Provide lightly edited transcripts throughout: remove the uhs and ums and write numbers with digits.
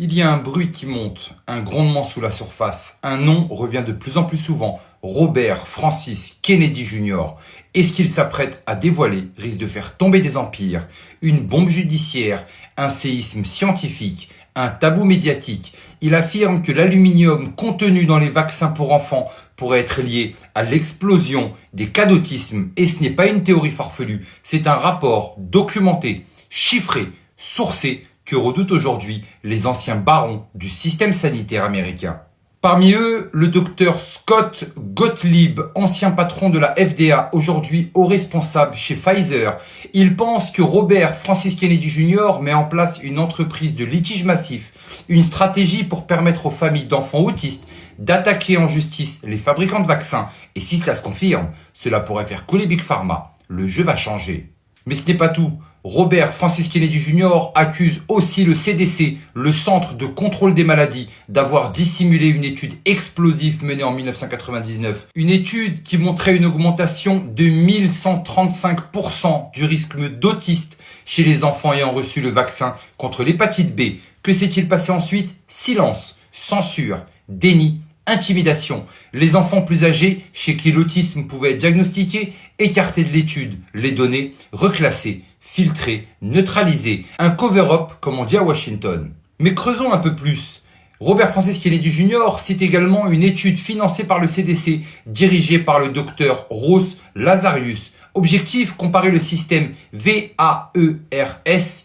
Il y a un bruit qui monte, un grondement sous la surface. Un nom revient de plus en plus souvent. Robert Francis Kennedy Jr. Et ce qu'il s'apprête à dévoiler risque de faire tomber des empires, une bombe judiciaire, un séisme scientifique, un tabou médiatique. Il affirme que l'aluminium contenu dans les vaccins pour enfants pourrait être lié à l'explosion des cas d'autisme. Et ce n'est pas une théorie farfelue, c'est un rapport documenté, chiffré, sourcé, que redoutent aujourd'hui les anciens barons du système sanitaire américain. Parmi eux, le docteur Scott Gottlieb, ancien patron de la FDA, aujourd'hui haut responsable chez Pfizer. Il pense que Robert Francis Kennedy Jr. met en place une entreprise de litige massif, une stratégie pour permettre aux familles d'enfants autistes d'attaquer en justice les fabricants de vaccins. Et si cela se confirme, cela pourrait faire couler Big Pharma. Le jeu va changer. Mais ce n'est pas tout. Robert Francis Kennedy Jr. accuse aussi le CDC, le Centre de contrôle des maladies, d'avoir dissimulé une étude explosive menée en 1999. Une étude qui montrait une augmentation de 1135% du risque d'autistes chez les enfants ayant reçu le vaccin contre l'hépatite B. Que s'est-il passé ensuite? Silence, censure, déni, intimidation. Les enfants plus âgés, chez qui l'autisme pouvait être diagnostiqué, écartés de l'étude, les données reclassées, filtrées, neutralisées. Un cover-up, comme on dit à Washington. Mais creusons un peu plus. Robert Francis Kennedy Jr. cite également une étude financée par le CDC, dirigée par le docteur Ross Lazarius. Objectif, comparer le système VAERS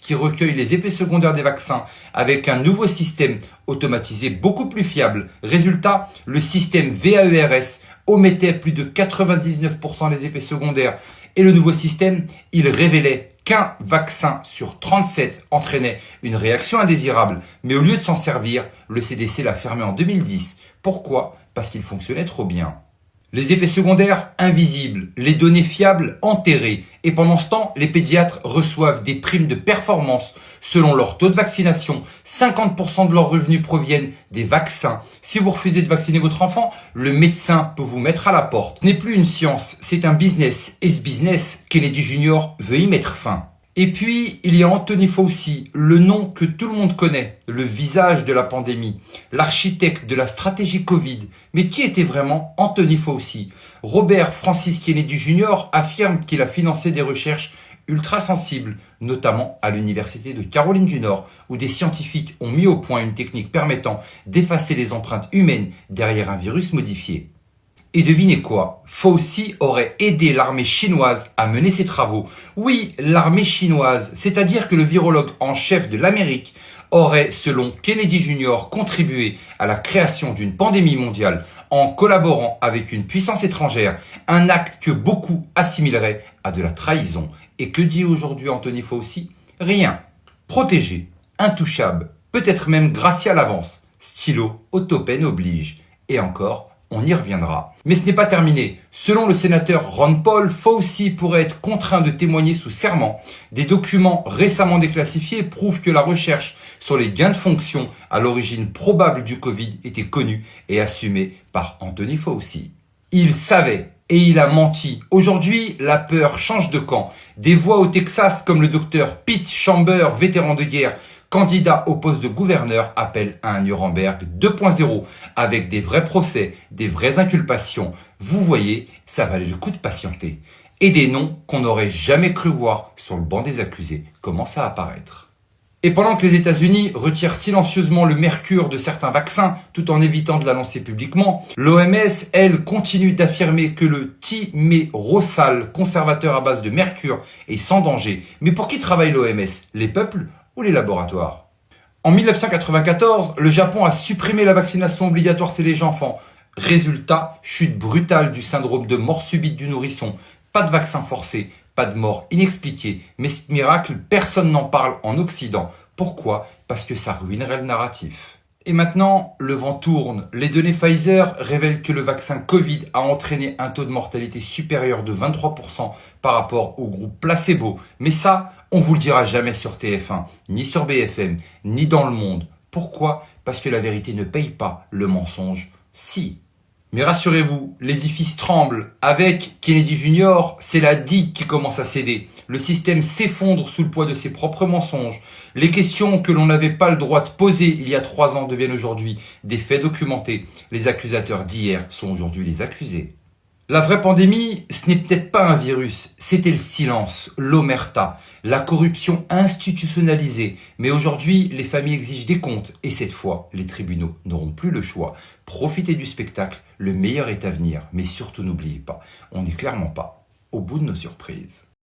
qui recueille les effets secondaires des vaccins avec un nouveau système automatisé beaucoup plus fiable. Résultat, le système VAERS omettait plus de 99% des effets secondaires et le nouveau système, il révélait qu'un vaccin sur 37 entraînait une réaction indésirable. Mais au lieu de s'en servir, le CDC l'a fermé en 2010. Pourquoi? Parce qu'il fonctionnait trop bien. Les effets secondaires invisibles, les données fiables enterrées. Et pendant ce temps, les pédiatres reçoivent des primes de performance selon leur taux de vaccination. 50% de leurs revenus proviennent des vaccins. Si vous refusez de vacciner votre enfant, le médecin peut vous mettre à la porte. Ce n'est plus une science, c'est un business. Et ce business, Kennedy Jr. veut y mettre fin. Et puis, il y a Anthony Fauci, le nom que tout le monde connaît, le visage de la pandémie, l'architecte de la stratégie Covid. Mais qui était vraiment Anthony Fauci? Robert Francis Kennedy Jr. affirme qu'il a financé des recherches ultra sensibles, notamment à l'université de Caroline du Nord, où des scientifiques ont mis au point une technique permettant d'effacer les empreintes humaines derrière un virus modifié. Et devinez quoi? Fauci aurait aidé l'armée chinoise à mener ses travaux. Oui, l'armée chinoise, c'est-à-dire que le virologue en chef de l'Amérique aurait, selon Kennedy Jr., contribué à la création d'une pandémie mondiale en collaborant avec une puissance étrangère, un acte que beaucoup assimileraient à de la trahison. Et que dit aujourd'hui Anthony Fauci? Rien. Protégé, intouchable, peut-être même gracié à l'avance. Stylo, autopen oblige. Et encore, on y reviendra. Mais ce n'est pas terminé. Selon le sénateur Ron Paul, Fauci pourrait être contraint de témoigner sous serment. Des documents récemment déclassifiés prouvent que la recherche sur les gains de fonction à l'origine probable du Covid était connue et assumée par Anthony Fauci. Il savait et il a menti. Aujourd'hui, la peur change de camp. Des voix au Texas comme le docteur Pete Chamber, vétéran de guerre, candidat au poste de gouverneur, appelle à un Nuremberg 2.0 avec des vrais procès, des vraies inculpations. Vous voyez, ça valait le coup de patienter. Et des noms qu'on n'aurait jamais cru voir sur le banc des accusés commencent à apparaître. Et pendant que les États-Unis retirent silencieusement le mercure de certains vaccins tout en évitant de l'annoncer publiquement, l'OMS, elle, continue d'affirmer que le thymérosal, conservateur à base de mercure, est sans danger. Mais pour qui travaille l'OMS? Les peuples ou les laboratoires? En 1994, le Japon a supprimé la vaccination obligatoire chez les enfants. Résultat, chute brutale du syndrome de mort subite du nourrisson. Pas de vaccin forcé, pas de mort inexpliquée. Mais ce miracle, personne n'en parle en Occident. Pourquoi? Parce que ça ruinerait le narratif. Et maintenant, le vent tourne. Les données Pfizer révèlent que le vaccin Covid a entraîné un taux de mortalité supérieur de 23% par rapport au groupe placebo. Mais ça, on vous le dira jamais sur TF1, ni sur BFM, ni dans le monde. Pourquoi? Parce que la vérité ne paye pas, le mensonge, si. Mais rassurez-vous, l'édifice tremble. Avec Kennedy Jr., c'est la digue qui commence à céder. Le système s'effondre sous le poids de ses propres mensonges. Les questions que l'on n'avait pas le droit de poser il y a 3 ans deviennent aujourd'hui des faits documentés. Les accusateurs d'hier sont aujourd'hui les accusés. La vraie pandémie, ce n'est peut-être pas un virus, c'était le silence, l'omerta, la corruption institutionnalisée. Mais aujourd'hui, les familles exigent des comptes et cette fois, les tribunaux n'auront plus le choix. Profitez du spectacle, le meilleur est à venir. Mais surtout n'oubliez pas, on n'est clairement pas au bout de nos surprises.